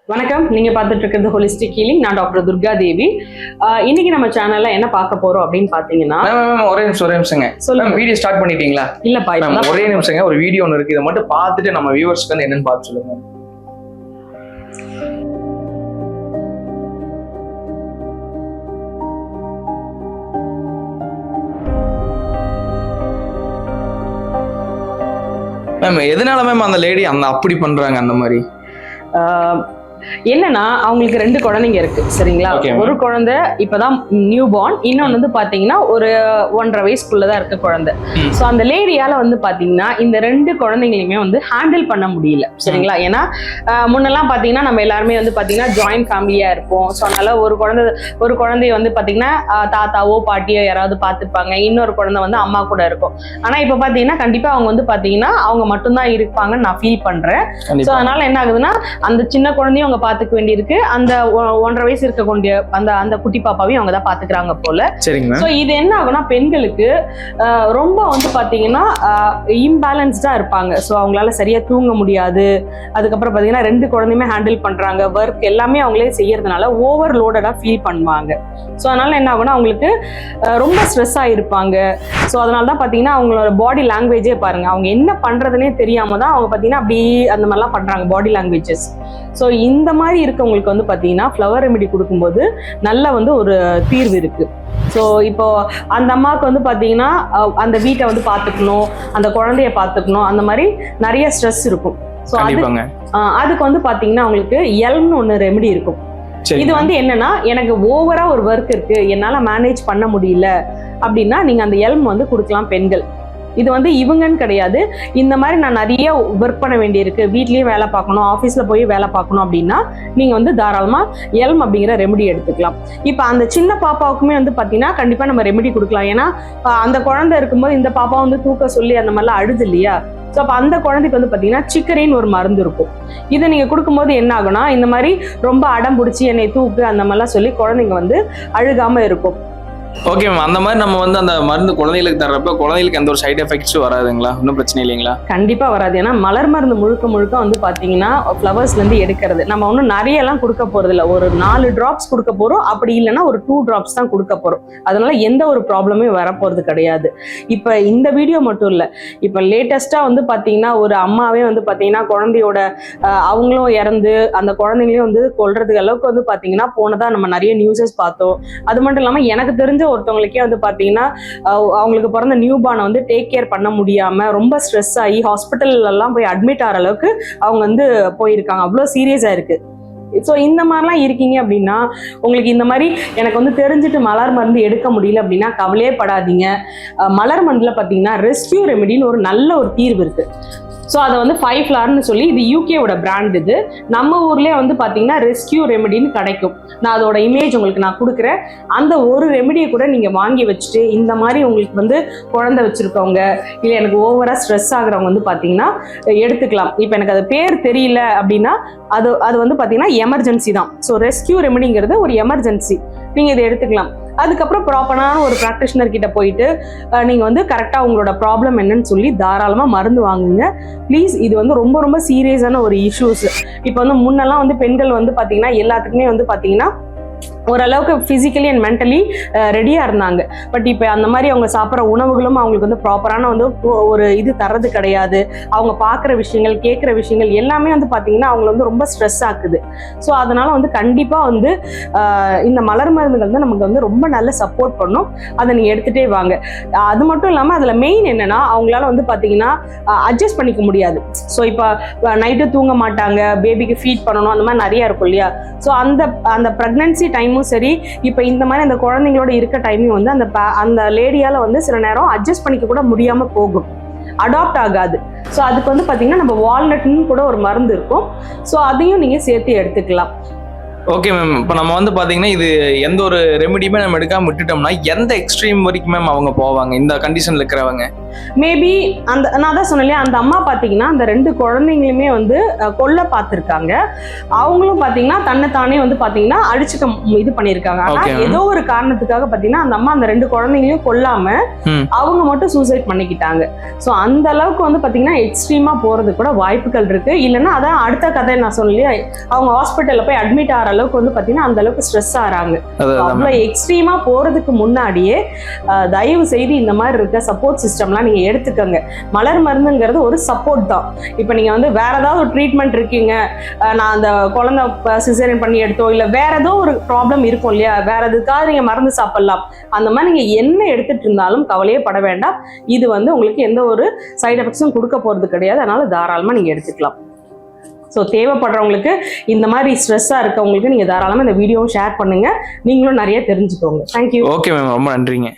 வணக்கம். நீங்க பார்த்துட்டு இருக்கிறது ஹோலிஸ்டிக் ஹீலிங். நான் டாக்டர் துர்கா தேவி. இன்னைக்கு நம்ம சேனல்ல என்ன பார்க்க போறோம் அப்படின்னு பாத்தீங்கன்னா, ஒரே நிமிஷங்க. சொல்லுங்க, வீடியோ ஸ்டார்ட் பண்ணிட்டீங்களா? இல்லப்பா, ஒரே நிமிஷங்க. ஒரு வீடியோ ஒன்று இருக்கு, இதை மட்டும் பார்த்துட்டு நம்ம வியூவர்ஸ்க்கு வந்து என்னன்னு பார்த்து சொல்லுங்க. மேம், எதனால மேம் அந்த லேடி அப்படி பண்றாங்க? அந்த மாதிரி என்னன்னா, அவங்களுக்கு 2 குழந்தைங்க இருக்கு, சரிங்களா? ஒரு குழந்தை இப்பதான் நியூ பார்ன், இன்னொன்னு வந்து பாத்தீங்கன்னா ஒரு 1.5 வயசுக்குள்ளதான் இருக்க குழந்தை. சோ அந்த லேடியால வந்து பாத்தீங்கன்னா இந்த 2 குழந்தைங்களையுமே வந்து ஹேண்டில் பண்ண முடியல, சரிங்களா? ஏன்னா முன்னெல்லாம் பாத்தீங்கன்னா நம்ம எல்லாருமே வந்து பாத்தீங்கன்னா ஜாயிண்ட் ஃபேமிலியா இருப்போம். ஸோ அதனால ஒரு குழந்தைய வந்து பாத்தீங்கன்னா தாத்தாவோ பாட்டியோ யாராவது பார்த்துப்பாங்க, இன்னொரு குழந்தை வந்து அம்மா கூட இருக்கும். ஆனா இப்ப பாத்தீங்கன்னா கண்டிப்பா அவங்க வந்து பாத்தீங்கன்னா அவங்க மட்டும்தான் இருப்பாங்கன்னு நான் ஃபீல் பண்றேன். ஸோ அதனால என்ன ஆகுதுன்னா, அந்த சின்ன குழந்தையும் அவங்க பாத்துக்க வேண்டியிருக்கு, அந்த 1.5 வயசு இருக்கக்கூடிய அந்த குட்டி பாப்பாவையும் அவங்க தான் பாத்துக்கிறாங்க போல. சோ இது என்ன ஆகும்னா, பெண்களுக்கு ரொம்ப வந்து பாத்தீங்கன்னா இம்பேலன்ஸ்டா இருப்பாங்க. சோ அவங்களால சரியா தூங்க முடியாது. அதுக்கப்புறம் பாத்தீங்கன்னா 2 குழந்தையுமே ஹேண்டில் பண்றாங்க, ஒர்க் எல்லாமே அவங்களே செய்யறதுனால ஓவர்லோடடா ஃபீல் பண்ணுவாங்க. ஸோ அதனால என்ன ஆகும்னா, அவங்களுக்கு ரொம்ப ஸ்ட்ரெஸ் ஆகிருப்பாங்க. ஸோ அதனால தான் பார்த்தீங்கன்னா அவங்களோட பாடி லாங்குவேஜே பாருங்க, அவங்க என்ன பண்றதுனே தெரியாம தான் அவங்க பார்த்தீங்கன்னா அப்படி அந்த மாதிரிலாம் பண்றாங்க பாடி லாங்குவேஜஸ். ஸோ இந்த மாதிரி இருக்கவங்களுக்கு வந்து பார்த்தீங்கன்னா ஃப்ளவர் ரெமெடி கொடுக்கும்போது நல்ல வந்து ஒரு தீர்வு இருக்கு. ஸோ இப்போ அந்த அம்மாவுக்கு வந்து பார்த்தீங்கன்னா அந்த வீட்டை வந்து பார்த்துக்கணும், அந்த குழந்தைய பார்த்துக்கணும், அந்த மாதிரி நிறைய ஸ்ட்ரெஸ் இருக்கும். ஸோ அதுக்கு வந்து பார்த்தீங்கன்னா அவங்களுக்கு எல்ம்னு ஒன்று ரெமெடி இருக்கும். இது வந்து என்னன்னா, எனக்கு ஓவரா ஒரு ஒர்க் இருக்கு, என்னால மேனேஜ் பண்ண முடியல அப்படின்னா நீங்க அந்த எல்ம் வந்து கொடுக்கலாம் பெண்கள். இது வந்து இவங்கன்னு கிடையாது, இந்த மாதிரி நான் நிறைய ஒர்க் பண்ண வேண்டியிருக்கு, வீட்லயும் வேலை பார்க்கணும், ஆஃபீஸ்ல போய் வேலை பார்க்கணும் அப்படின்னா நீங்க வந்து தாராளமா எல்ம் அப்படிங்கிற ரெமெடி எடுத்துக்கலாம். இப்போ அந்த சின்ன பாப்பாவுக்குமே வந்து பார்த்தீங்கன்னா கண்டிப்பா நம்ம ரெமெடி கொடுக்கலாம். ஏன்னா அந்த குழந்தை இருக்கும்போது இந்த பாப்பா வந்து தூக்க சொல்லி அந்த மாதிரிலாம் அழுது இல்லையா? ஸோ அப்போ அந்த குழந்தைக்கு வந்து பார்த்தீங்கன்னா சிக்கரின்னு ஒரு மருந்து இருக்கும். இதை நீங்கள் கொடுக்கும்போது என்ன ஆகுனா, இந்த மாதிரி ரொம்ப அடம் பிடிச்சி என்னை தூக்கு அந்த மாதிரிலாம் சொல்லி குழந்தைங்க வந்து அழுகாமல் இருக்கும். ஓகே மேம், அந்த மாதிரி நம்ம வந்து அந்த மருந்து குழந்தைகளுக்கு தர்றப்ப குழந்தைகளுக்கு எந்த ஒரு சைட் எஃபெக்ட்ஸும் வராதுங்களா? ஒன்றும் பிரச்சனை இல்லைங்களா? கண்டிப்பா வராது. ஏன்னா மலர் மருந்து முழுக்க வந்து பாத்தீங்கன்னா ஃப்ளவர்ஸ்ல இருந்து எடுக்கிறது. நம்ம ஒன்றும் நிறைய எல்லாம் கொடுக்க போறது இல்லை, ஒரு 4 டிராப்ஸ் கொடுக்க போறோம், அப்படி இல்லைன்னா ஒரு 2 டிராப்ஸ் தான் கொடுக்க போறோம். அதனால எந்த ஒரு ப்ராப்ளமே வரப்போறது கிடையாது. இப்ப இந்த வீடியோ மட்டும் இல்ல, இப்ப லேட்டஸ்டா வந்து பாத்தீங்கன்னா ஒரு அம்மாவே வந்து பாத்தீங்கன்னா குழந்தையோட அவங்களும் இறந்து அந்த குழந்தைங்களையும் வந்து கொல்றதுக்கு அளவுக்கு வந்து பாத்தீங்கன்னா போனதா நம்ம நிறைய நியூஸஸ் பார்த்தோம். அது மட்டும் இல்லாம எனக்கு தெரிஞ்ச ஒருத்தவங்களுக்கே வந்து பாத்தீங்கன்னா அவங்களுக்கு பிறந்த நியூ பார்னை வந்து டேக் கேர் பண்ண முடியாம ரொம்ப ஸ்ட்ரெஸ் ஆகி ஹாஸ்பிட்டல்ல எல்லாம் போய் அட்மிட் ஆகிற அளவுக்கு அவங்க வந்து போயிருக்காங்க. அவ்வளவு சீரியஸா இருக்கு. ஸோ இந்த மாதிரிலாம் இருக்கீங்க அப்படின்னா, உங்களுக்கு இந்த மாதிரி எனக்கு வந்து தெரிஞ்சுட்டு மலர் மருந்து எடுக்க முடியல அப்படின்னா கவலையே படாதீங்க. மலர் மருந்துல பார்த்தீங்கன்னா ரெஸ்கியூ ரெமெடின்னு ஒரு நல்ல ஒரு தீர்வு இருக்கு. ஸோ அதை வந்து 5 ஃப்ளார்னு சொல்லி, இது யூகேவோட பிராண்ட். இது நம்ம ஊர்லேயே வந்து பார்த்தீங்கன்னா ரெஸ்கியூ ரெமெடின்னு கிடைக்கும். நான் அதோட இமேஜ் உங்களுக்கு நான் கொடுக்குறேன். அந்த ஒரு ரெமெடியை கூட நீங்கள் வாங்கி வச்சுட்டு இந்த மாதிரி உங்களுக்கு வந்து குழந்தை வச்சுருக்கவங்க இல்லை எனக்கு ஓவராக ஸ்ட்ரெஸ் ஆகுறவங்க வந்து பார்த்தீங்கன்னா எடுத்துக்கலாம். இப்போ எனக்கு அது பேர் தெரியல அப்படின்னா அது வந்து பார்த்தீங்கன்னா எமர்ஜென்சி தான். ஸோ ரெஸ்கியூ ரெமெடிங்கிறது ஒரு எமர்ஜென்சி, நீங்கள் இதை எடுத்துக்கலாம். அதுக்கப்புறம் ப்ராப்பரான ஒரு ப்ராக்டிஷனர் கிட்ட போயிட்டு நீங்கள் வந்து கரெக்டாக உங்களோட ப்ராப்ளம் என்னன்னு சொல்லி தாராளமாக மருந்து வாங்குங்க ப்ளீஸ். இது வந்து ரொம்ப சீரியஸான ஒரு இஷ்யூஸ். இப்போ வந்து முன்னெல்லாம் வந்து பெண்கள் வந்து பார்த்தீங்கன்னா எல்லாத்துக்குமே வந்து பார்த்தீங்கன்னா ஓரளவுக்கு ஃபிசிக்கலி அண்ட் மென்டலி ரெடியாக இருந்தாங்க. பட் இப்போ அந்த மாதிரி அவங்க சாப்பிட்ற உணவுகளும் அவங்களுக்கு வந்து ப்ராப்பரான வந்து ஒரு இது தர்றது கிடையாது. அவங்க பார்க்குற விஷயங்கள் கேட்குற விஷயங்கள் எல்லாமே வந்து பார்த்தீங்கன்னா அவங்கள வந்து ரொம்ப ஸ்ட்ரெஸ் ஆக்குது. ஸோ அதனால வந்து கண்டிப்பாக வந்து இந்த மலர் மருந்துகள் வந்து நமக்கு வந்து ரொம்ப நல்ல சப்போர்ட் பண்ணும். அதை நீங்கள் எடுத்துகிட்டே வாங்க. அது மட்டும் இல்லாமல் அதில் மெயின் என்னென்னா, அவங்களால வந்து பார்த்தீங்கன்னா அட்ஜஸ்ட் பண்ணிக்க முடியாது. ஸோ இப்போ நைட்டு தூங்க மாட்டாங்க, பேபிக்கு ஃபீட் பண்ணணும், அந்த மாதிரி நிறையா இருக்கும் இல்லையா? ஸோ அந்த ப்ரெக்னன்சி டைமும் சரி, இப்போ இந்த மாதிரி அந்த குழந்தைங்களோட இருக்க டைமிங் வந்து அந்த லேடியால வந்து சில நேரம் அட்ஜஸ்ட் பண்ணிக்க கூட முடியாம போகும், அடாப்ட் ஆகாது. ஸோ அதுக்கு வந்து பார்த்தீங்கன்னா நம்ம வால்நட்னு கூட ஒரு மருந்து இருக்கும். ஸோ அதையும் நீங்கள் சேர்த்து எடுத்துக்கலாம். ஓகே மேம், இப்போ நம்ம வந்து பார்த்தீங்கன்னா இது எந்த ஒரு ரெமெடியுமே நம்ம எடுக்காமல் விட்டுட்டோம்னா எந்த எக்ஸ்ட்ரீம் வரைக்கும் மேம் அவங்க போவாங்க இந்த கண்டிஷனில் இருக்கிறவங்க? மேபி நான் தான் சொன்னேன் இல்லையா, அந்த அம்மா பாத்தீங்கன்னா அந்த 2 குழந்தைங்களுமே வந்து கொல்ல பார்த்திருக்காங்க. அவங்களும் பாத்தீங்கன்னா தன்னைத்தானே வந்து பாத்தீங்கன்னா அடிச்சுக்க இது பண்ணிருக்காங்க. ஆனா ஏதோ ஒரு காரணத்துக்காக பாத்தீங்கன்னா அந்த அம்மா அந்த 2 குழந்தைங்களையும் கொல்லாம அவங்க மட்டும் சூசைட் பண்ணிக்கிட்டாங்க. ஸோ அந்த அளவுக்கு வந்து பாத்தீங்கன்னா எக்ஸ்ட்ரீமா போறது கூட வாய்ப்புகள் இருக்கு. இல்லைன்னா அதான் அடுத்த கதை நான் சொல்லலையா, அவங்க ஹாஸ்பிட்டல்ல போய் அட்மிட் ஆகிற அளவுக்கு வந்து பாத்தீங்கன்னா அந்த அளவுக்கு ஸ்ட்ரெஸ் ஆறாங்க. அவ்வளவு எக்ஸ்ட்ரீமா போறதுக்கு முன்னாடியே தயவு செய்து இந்த மாதிரி இருக்க சப்போர்ட் சிஸ்டம்லாம் நீங்க எடுத்துக்கோங்க. மலர் மருந்துங்கிறது ஒரு சப்போர்ட் தான். இப்போ நீங்க வந்து வேற ஏதாவது ஒரு ட்ரீட்மெண்ட் இருக்கீங்க, நான் அந்த குழந்தை சிசேரியன் பண்ணி எடுத்தோம், இல்ல வேற ஏதோ ஒரு ப்ராப்ளம் இருக்கும் இல்லையா, வேற எதுக்காக நீங்க மருந்து சாப்பிடலாம். அந்த மாதிரி நீங்க என்ன எடுத்துட்டு இருந்தாலும் கவலையே பட வேண்டாம். இது வந்து உங்களுக்கு எந்த ஒரு சைடு எஃபெக்ட்ஸும் கொடுக்க போறது கிடையாது. அதனால தாராளமா நீங்க எடுத்துக்கலாம். ஸோ தேவைப்படுறவங்களுக்கு, இந்த மாதிரி ஸ்ட்ரெஸ்ஸாக இருக்கவங்களுக்கு நீங்கள் தாராளமாக இந்த வீடியோவும் ஷேர் பண்ணுங்க. நீங்களும் நிறைய தெரிஞ்சுக்கோங்க. தேங்க்யூ. ஓகே மேம், ரொம்ப நன்றிங்க.